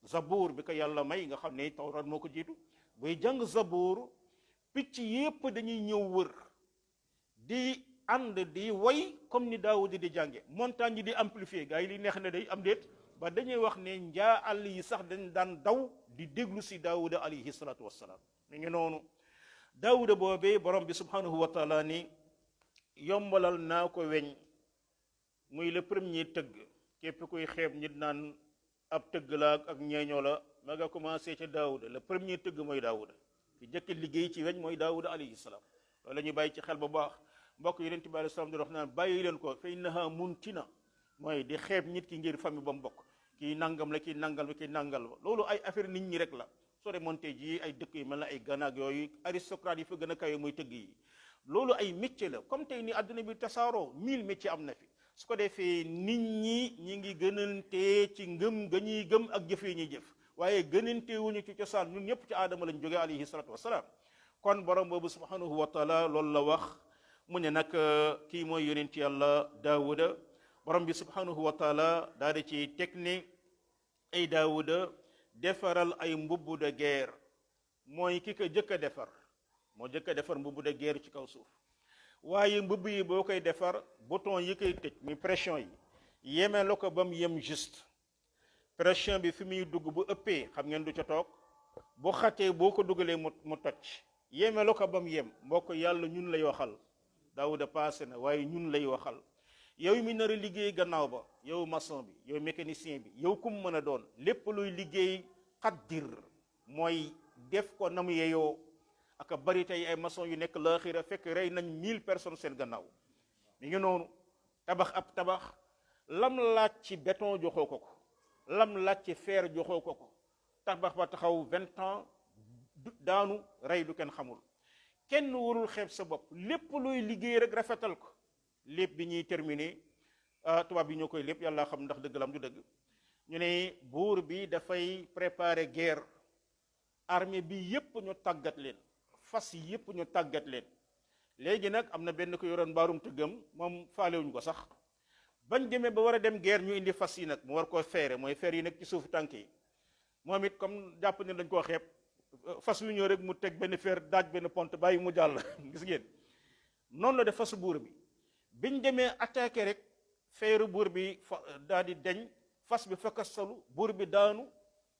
zabuur bi ko yàlla may nga xam ne tawraat moo ko jiitu buy jàng zabuur picc yépp dañuy ñëw wër di ànd di way comme ni daawuda di jànge montagne yi di amplifier gaa yi li neex na day am déet ba dañuy wax ne njaa àll yi sax dañ daan daw di déglu si daawuda alayhi salaatu wassalaam mi ngi noonu daawuda boobee borom bi subhanahu wa taala ni yombalal naa ko weñ muy le premier tëgg képp kuy xeeb nit naan ab tëgg la ak ñeeñoo la ma nga commencé ca daawuda le premier tëgg mooy daawuda ki jëkk liggéey ci weñ mooy daawuda alayhi salaam loolu la ñuy bàyyi ci xel bu baax mbokk yonent bi alayhi salaam di wax naan bàyyi leen ko fa innaha muntina mooy di xeeb nit ki ngir famille ba mu bokk kii nangam la kii nangal la kii nangal la loolu ay affaire nit ñi rek la soo demoon ji ay dëkk yu mel na ay Ghana ak yooyu aristocrate yi fa gën a kawe muy tëgg yi loolu ay métier la comme tey ni àdduna bi tasaaroo 1000 métiers am na fi su ko defee nit ñi ngi gënante ci ngëm ga ñuy gëm ak jëf yi ñuy jëf waaye gënante wuñu ci cosaan ñun ñëpp ci aadama lañ jógee alayhi salatu wasalaam kon borom boobu subhanahu wa taala loolu la wax mu ne nag kii mooy yonent yàlla daawuda borom bi subhanahu wa taala daal di ci teg ne ay daawuda defaral ay mbubb de guerre mooy ki ko jëkk a defar moo jëkk a defar mbubb de guerre ci kaw suuf waaye mbubb yi boo koy defar bouton yi koy tëj mi pression yi yeme la ko ba mu yem juste pression bi fi muy dugg bu ëppee xam ngeen du ca toog bu xatee boo ko dugalee mu toj yeme la ko ba mu yem mbokk yàlla ñun lay waxal daawuda passé na waaye ñun lay waxal yow mi nar a liggéey gannaaw ba yow maçon bi yow mécanicien bi yow kum mën a doon lépp luy liggéey xaddir mooy def ko na mu yeyoo aka bari tey ay maçon yu nekk laaxira fekk rey nañ 1000 personnes seen gannaaw mi ngi noonu tabax ab tabax lam laaj ci béton joxoo ko ko lam laaj ci fer joxoo ko ko tabax ba taxaw 20 ans daanu rey du kenn xamul kenn warul xeeb sa bopp lépp luy liggéey rek rafetal ko lépp bi ñuy terminé tubaab bi ñoo koy lépp yàlla xam ndax dëgg lam du dëgg ñu ne buur bi dafay préparer guerre armée bi yépp ñu tàggat leen fas yépp ñu tàggat leen léegi nag am na benn ko yoroon mbaarum tëggam moom faalewuñu ko sax bañ demee ba war a dem guerre ñu indi fas yi nag mu war koo feere mooy feer yi nekk ci suufu tànk yi moom it comme jàpp ne dañ koo xeeb fas yu ñëw rek mu teg benn feer daaj benn pont bàyyi mu jàll gis ngeen noonu la def fasu buur bi biñ demee attaqué rek feeru buur bi daal di deñ fas bi fakkastalu buur bi daanu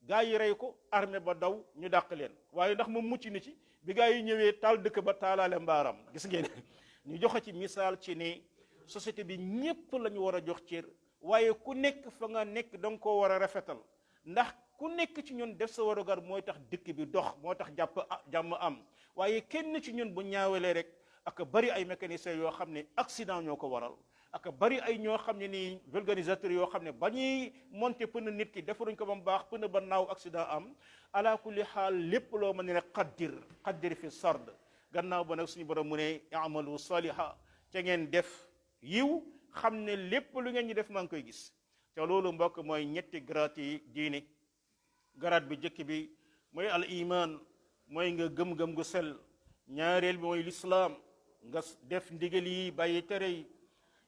gaa yi rey ko armée ba daw ñu dàq leen waaye ndax moom mucc ni ci bi gaa yi ñëwee taal dëkk ba taalaale mbaaram gis ngeen ñu joxe ci misaal ci ne société bi ñépp la ñu war a jox cër waaye ku nekk fa nga nekk da nga koo war a rafetal ndax ku nekk ci ñun def sa warugar mooy tax dëkk bi dox moo tax jàmm am waaye kenn ci ñun bu ñaawelee rek ak bari ay mécaniciens yoo xam ne accident ñoo ko waral ak bari ay ñoo xam ne nii vulgarisateurs yoo xam ne ba ñuy monter pneu nit ki defaruñ ko ba mu baax pneu ba naaw accident am ala kulli xaal lépp loo mën ne rek qaddir fi sard gannaaw ba nag suñu borom mu ne amalu saliha ca ngeen def yiw xam ne lépp lu ngeen ñi def maa ngi koy gis te loolu mbokk mooy ñetti grade yi diine grade bi jëkk bi mooy al iman mooy nga gëm-gëm gu sell ñaareel bi mooy lislaam nga def ndigal yi bàyyi tere yi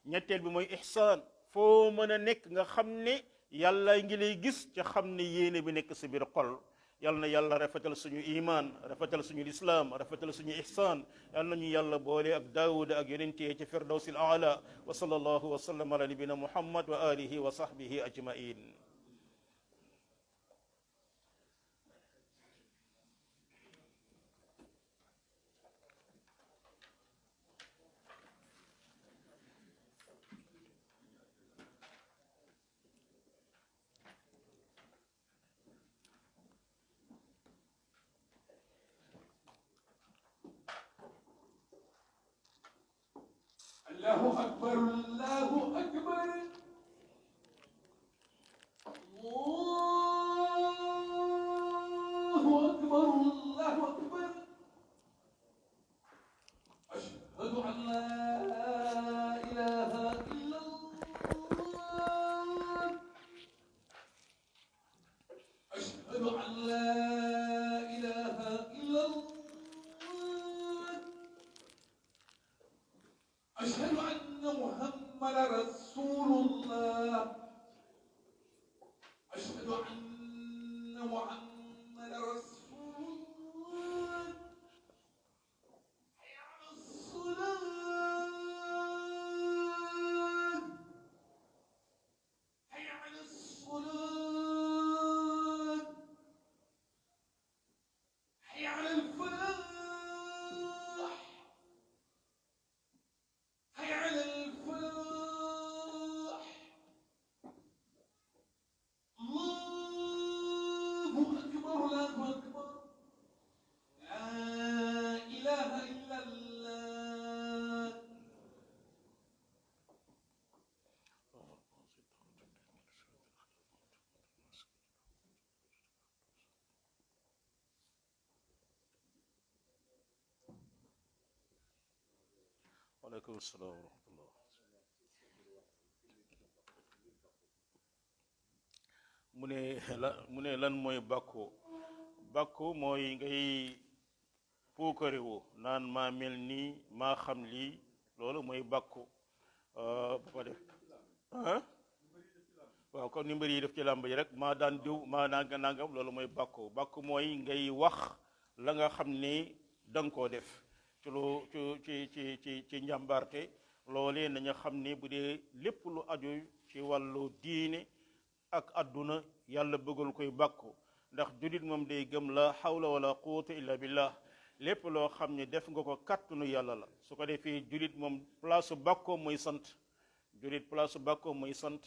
ñetteel bi mooy ihsaan foo mën a nekk nga xam ne yàlla ngi lay gis ca xam ne yéene bi nekk si biir xol yal na yàlla rafetal suñu iman rafetal suñu lislaam rafetal suñu ihsaan yal nañu yàlla boole ak daawuda ak yonente ci firdawsil aala wa sallallahu wa sallam ala nabina muhammad wa alihi wa sahbihi ajmain الله أكبر الله أكبر الله أكبر الله أكبر أشهد أن لا إله إلا الله أشهد أن لا إله إلا الله أشهد أن محمد رسول الله أشهد أن محمد رسول الله حي على الصلاة حي على الصلاة حي على الفلاح حي على الفلاح الله أكبر الله أكبر لا waaleykum salaam wa rahmatullah. mu ne lan mooy bàkku. bàkku mooy ngay puukariwu naan maa mel nii maa xam lii loolu mooy bàkku ba ko def ah waaw comme ni mbir yi def ci làmb yi rek maa daan diw maa nanga nangam loolu mooy bàkku bàkku mooy ngay wax la nga xam ni da nga koo def ci lu ci njàmbarte loolee nañu xam ni bu dee lépp lu aju ci wàllu diine ak adduna yàlla bëggul koy bàkku ndax julit moom day gëm la hawla wala quwwata illa billah lépp loo xam ne def nga ko kàttanu yàlla la su ko defee julit moom place bàkkoo mooy sant julit place bàkkoo mooy sant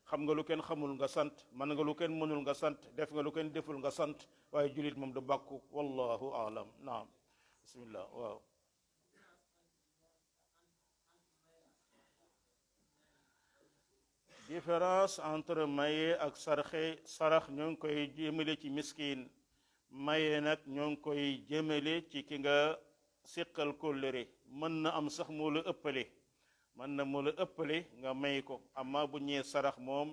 xam nga lu kenn xamul nga sant mën nga lu kenn mënul nga sant def nga lu kenn deful nga sant waaye julit moom du bàkku wallahu alam naam bismillah waaw différence entre maye ak sarxe sarax ñoo ngi koy jëmale ci miskin maye nag ñoo ngi koy jëmale ci ki nga siqal kóllëre mën na am sax moo la ëppale mën na moo la ëppale nga may ko amma bu ñëwee sarax moom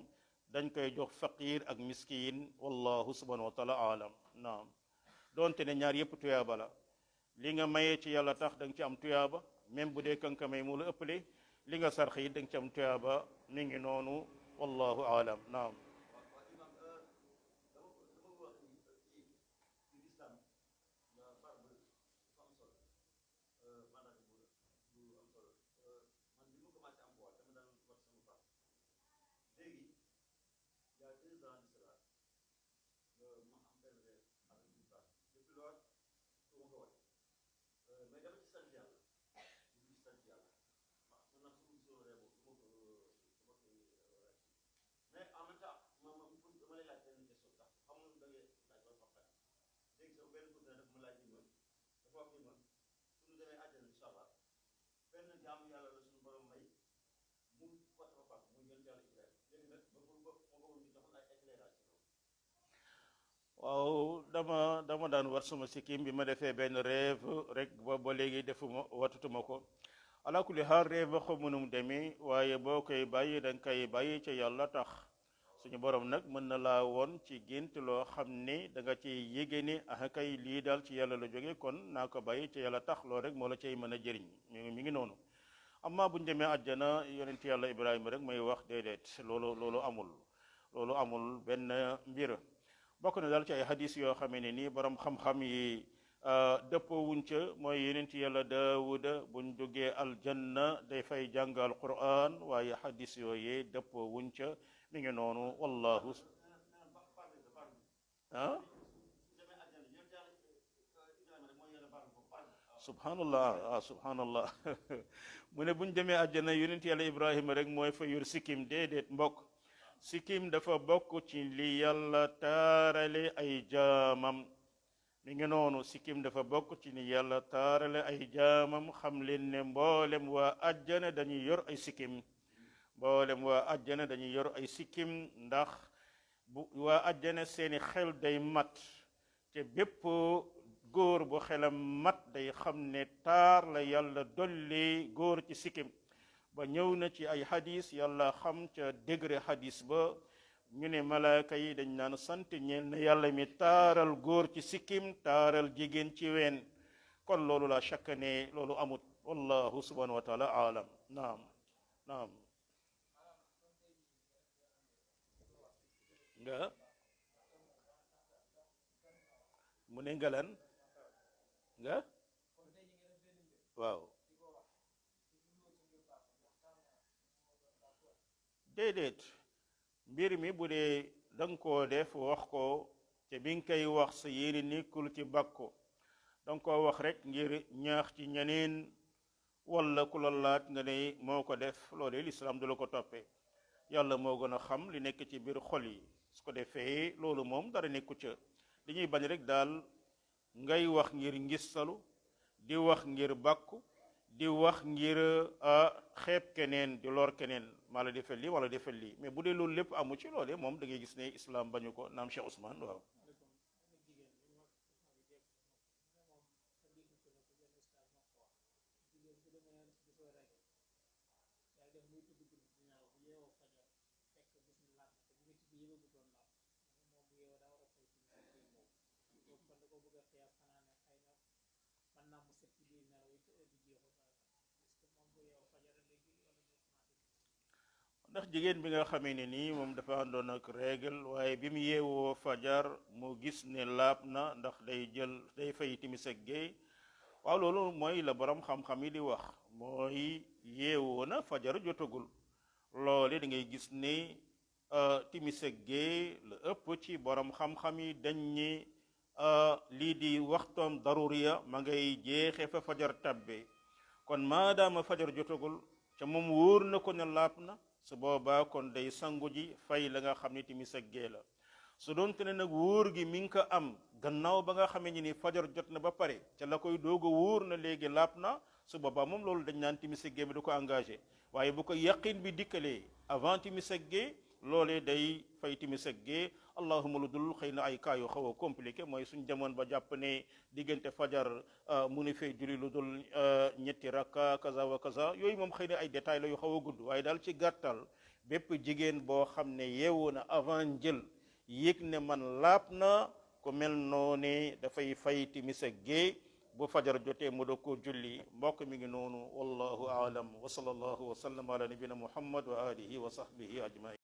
dañ koy jox faqir ak miskin wallahu subhanahu wa taala alam naam doonte ne ñaar yëpp tuyaaba la li nga mayee ci yàlla tax da nga ci am tuyaaba même bu dee kanka may moo la ëppale li nga sarx yi da nga ci am tuyaaba mi ngi noonu wallahu alam naam waaw dama daan war sama sikkim bi ma defee benn rêve rek ba léegi defuma watatuma ko ala kulli xaal rêve ba xamu nu mu demee waaye boo koy bàyyi da nga koy bàyyi ca yàlla tax suñu borom nag mën na laa woon ci gént loo xam ni da nga ciy yége ni ah kay lii daal ci yàlla la jóge kon naa ko bàyyi ca yàlla tax loolu rek moo la cay mën a jëriñ mi ngi noonu amma buñ demee àjjana yonent yàlla Ibrahima rek may wax déedéet loolu amul benn mbir bokk na daal ci ay hadis yoo xamee ne nii borom xam-xam yi dëppoo wuñ ca mooy yonent yàlla Daawuda buñ jógee aljanna day fay jàng alquran waaye hadis yooyee dëppoo wuñ ca mi ngi noonu wallahu ah subhanallah mu ne buñ demee àjjana yonent yàlla Ibrahima rek mooy fa yor sikkim déedéet mbokk sikkim dafa bokk ci li yàlla taarale ay jaamam mi ngi noonu sikkim dafa bokk ci ni yàlla taarale ay jaamam xam leen ne mboolem waa àjjana dañuy yor ay sikkim mboolem waa àjjana dañuy yor ay sikkim ndax bu waa àjjana seeni xel day mat te bépp góor bu xelam mat day xam ne taar la yàlla dolli góor ci sikkim ba ñëw na ci ay hadis yàlla xam ca degré hadis ba ñu ne malaaka yi dañ naan sant ñeel na yàlla mi taaral góor ci sikkim taaral jigéen ci ween kon loolu la shakka ne loolu amut wallahu subhanahu wa taala alam naam nga mu ne ngalan nga waaw déedéet mbir mi bu dee da nga koo def wax ko te bi nga koy wax sa yéene nekkul ci bàkko da nga koo wax rek ngir ñaax ci ñeneen wala ku la laaj nga ne moo ko def loolu lislaam du la ko toppee yàlla moo gën a xam li nekk ci biir xol yi su ko defee loolu moom dara nekku ca li ñuy bañ rek daal ngay wax ngir ngistalu di wax ngir bàkku di wax ngir xeeb keneen di lor keneen maa la defal lii wala defal lii mais bu dee loolu lépp amu ci loolee moom da ngay gis ne islam bañu ko naam Cheikh Ousmane waaw ndax jigéen bi nga xamee ne nii moom dafa àndoon ak règle waaye bi mu yeewoo fajar mu gis ne laab na ndax day fay timis ak géey waaw loolu mooy la borom xam-xam yi di wax mooy yeewoo na fajar jotagul loole da ngay gis ne timis ak géey la ëpp ci borom xam-xam yi dañ ni lii di waxtoom daruriya ma ngay jeexe fa fajar tabbe kon maadaama fajar jotagul ca moom wóor na ko ne laab na su boobaa kon day sangu ji fay la nga xam ne timis ak gée la su doonte ne nag wóor gi mi ngi ko am gannaaw ba nga xamee ni fajar jot na ba pare ca la koy doog a wóor na léegi laab na su boobaa moom loolu dañ naan timis ak gée bi du ko engagé waaye bu ko yaqin bi dikkalee avant timis ak gée loolee day fay timis ak gée allahuma lu dul xëy na ay cas yu xaw a compliqué mooy suñ demoon ba jàpp ne diggante fajar mu ni fee julli lu dul ñetti rakka kaza wa kaza yooyu moom xëy na ay détails la yu xaw a gudd waaye daal ci gàttal bépp jigéen boo xam ne yeewu na avant njël yëg ne man laab na ku mel noone dafay fay timis ak gée bu fajar jotee mu doog koo julli mbokk mi ngi noonu wallahu aalam wa sallallahu wa sallam ala nabina muhammad wa alihi wa sahbihi ajmain